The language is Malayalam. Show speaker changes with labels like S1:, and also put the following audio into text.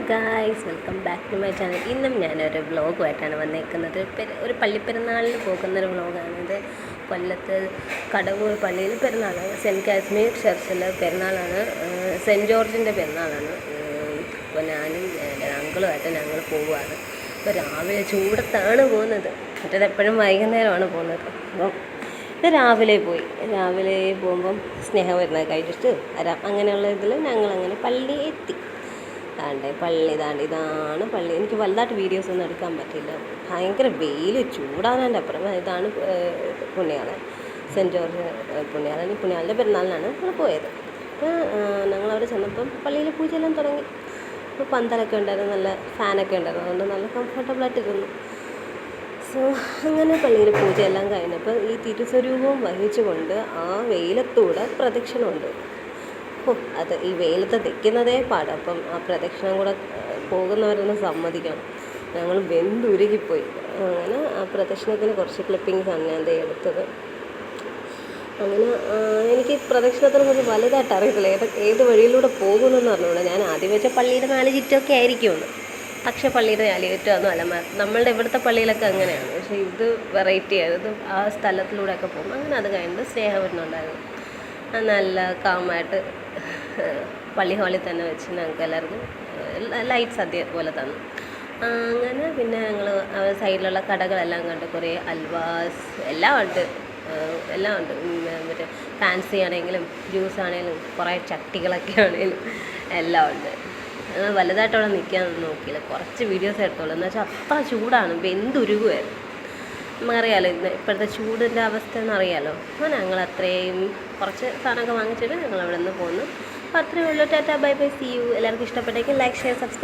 S1: Guys, welcome back to my channel. ഇന്നും ഞാനൊരു വ്ളോഗുമായിട്ടാണ് വന്നേക്കുന്നത്. ഒരു പള്ളിപ്പെരുന്നാളിന് പോകുന്നൊരു വ്ളോഗാണിത്. കൊല്ലത്ത് കടവൂർ പള്ളിയിൽ പെരുന്നാളാണ്. സെൻറ്റ് കാശ്മീർ ചർച്ചിലെ പെരുന്നാളാണ്. സെൻറ്റ് ജോർജിൻ്റെ പെരുന്നാളാണ്. അപ്പോൾ ഞാനും എൻ്റെ അങ്കിളുമായിട്ട് ഞങ്ങൾ പോവുകയാണ്. ഇപ്പോൾ രാവിലെ ചൂടത്താണ് പോകുന്നത്. മറ്റേത് എപ്പോഴും വൈകുന്നേരമാണ് പോകുന്നത്. അപ്പം ഇത് രാവിലെ പോകുമ്പം സ്നേഹം വരുന്നത് കഴിച്ചിട്ട് വരാം അങ്ങനെയുള്ള ഇതിൽ ഞങ്ങളങ്ങനെ പള്ളി എത്തി. ഇതാണ് പള്ളി. എനിക്ക് വലുതായിട്ട് വീഡിയോസ് ഒന്നും എടുക്കാൻ പറ്റില്ല, ഭയങ്കര വെയിൽ, ചൂടാകാൻ്റെ അപ്പുറം. ഇതാണ് പുണ്യാളൻ, സെൻറ്റ് ജോർജ് പുണ്യാളൻ. ഈ പുണ്യാളൻ്റെ പെരുന്നാളിനാണ് നമ്മൾ പോയത്. അപ്പോൾ ഞങ്ങളവിടെ ചെന്നപ്പം പള്ളിയിൽ പൂജയെല്ലാം തുടങ്ങി. അപ്പോൾ പന്തലൊക്കെ ഉണ്ടായിരുന്നു, നല്ല ഫാനൊക്കെ ഉണ്ടായിരുന്നു, അതുകൊണ്ട് നല്ല കംഫർട്ടബിളായിട്ടിരുന്നു. സോ അങ്ങനെ പള്ളിയിൽ പൂജയെല്ലാം കഴിഞ്ഞപ്പോൾ ഈ തിരുസ്വരൂപവും വഹിച്ചുകൊണ്ട് ആ വെയിലത്തൂടെ പ്രദക്ഷിണമുണ്ട്. അത് ഈ വെയിലത്ത് നിൽക്കുന്നതേ പാട്. അപ്പം ആ പ്രദക്ഷിണം കൂടെ പോകുന്നവരൊന്ന് സമ്മതിക്കണം. ഞങ്ങൾ വെന്തുരുകിപ്പോയി. അങ്ങനെ ആ പ്രദക്ഷിണത്തിന് കുറച്ച് ക്ലിപ്പിങ്സാണ് ഞാൻ എടുത്തത്. അങ്ങനെ എനിക്ക് പ്രദക്ഷിണത്തിനെ കുറിച്ച് വലുതായിട്ട് അറിയത്തില്ല, ഏത് വഴിയിലൂടെ പോകുമെന്ന് പറഞ്ഞുകൊണ്ട് ഞാൻ ആദ്യം വെച്ച പള്ളിയുടെ 4 ചുറ്റമൊക്കെ ആയിരിക്കുമെന്ന്. പക്ഷേ പള്ളിയുടെ 4 ചുറ്റമൊന്നും അല്ല. നമ്മളുടെ ഇവിടുത്തെ പള്ളിയിലൊക്കെ അങ്ങനെയാണ്, പക്ഷേ ഇത് വെറൈറ്റി ആയിരുന്നു. ആ സ്ഥലത്തിലൂടെയൊക്കെ പോകും. അങ്ങനെ അത് കഴിഞ്ഞിട്ട് സ്നേഹം വരുന്നുണ്ടായിരുന്നു. നല്ല കാമായിട്ട് പള്ളി ഹാളിൽ തന്നെ വെച്ച് ഞങ്ങൾക്ക് എല്ലാവർക്കും ലൈറ്റ് സദ്യ പോലെ തന്നു. അങ്ങനെ പിന്നെ ഞങ്ങൾ സൈഡിലുള്ള കടകളെല്ലാം കണ്ട്, കുറേ അൽവാസ് എല്ലാം ഉണ്ട്. മറ്റേ ഫാൻസി ആണെങ്കിലും ജ്യൂസ് ആണെങ്കിലും കുറേ ചട്ടികളൊക്കെ ആണെങ്കിലും എല്ലാം ഉണ്ട്. വലുതായിട്ട് അവിടെ നിൽക്കാൻ നോക്കിയില്ല, കുറച്ച് വീഡിയോസ് എടുത്തോളൂ. എന്ന് വെച്ചാൽ അത്ര ചൂടാണ്, വെന്തുരുകുമായിരുന്നു. നമുക്കറിയാമല്ലോ ഇപ്പോഴത്തെ ചൂടിൻ്റെ അവസ്ഥ എന്നറിയാമല്ലോ. അപ്പോൾ ഞങ്ങൾ അത്രയും കുറച്ച് സാധനമൊക്കെ വാങ്ങിച്ചിട്ട് ഞങ്ങൾ അവിടെ നിന്ന് പോന്നു. അപ്പോൾ അത്രയേ ഉള്ളൂ. Tata, bye bye, see you. എല്ലാവർക്കും ഇഷ്ടപ്പെട്ടെങ്കിൽ ലൈക്ക്, ഷെയർ, സബ്സ്ക്രൈബ്.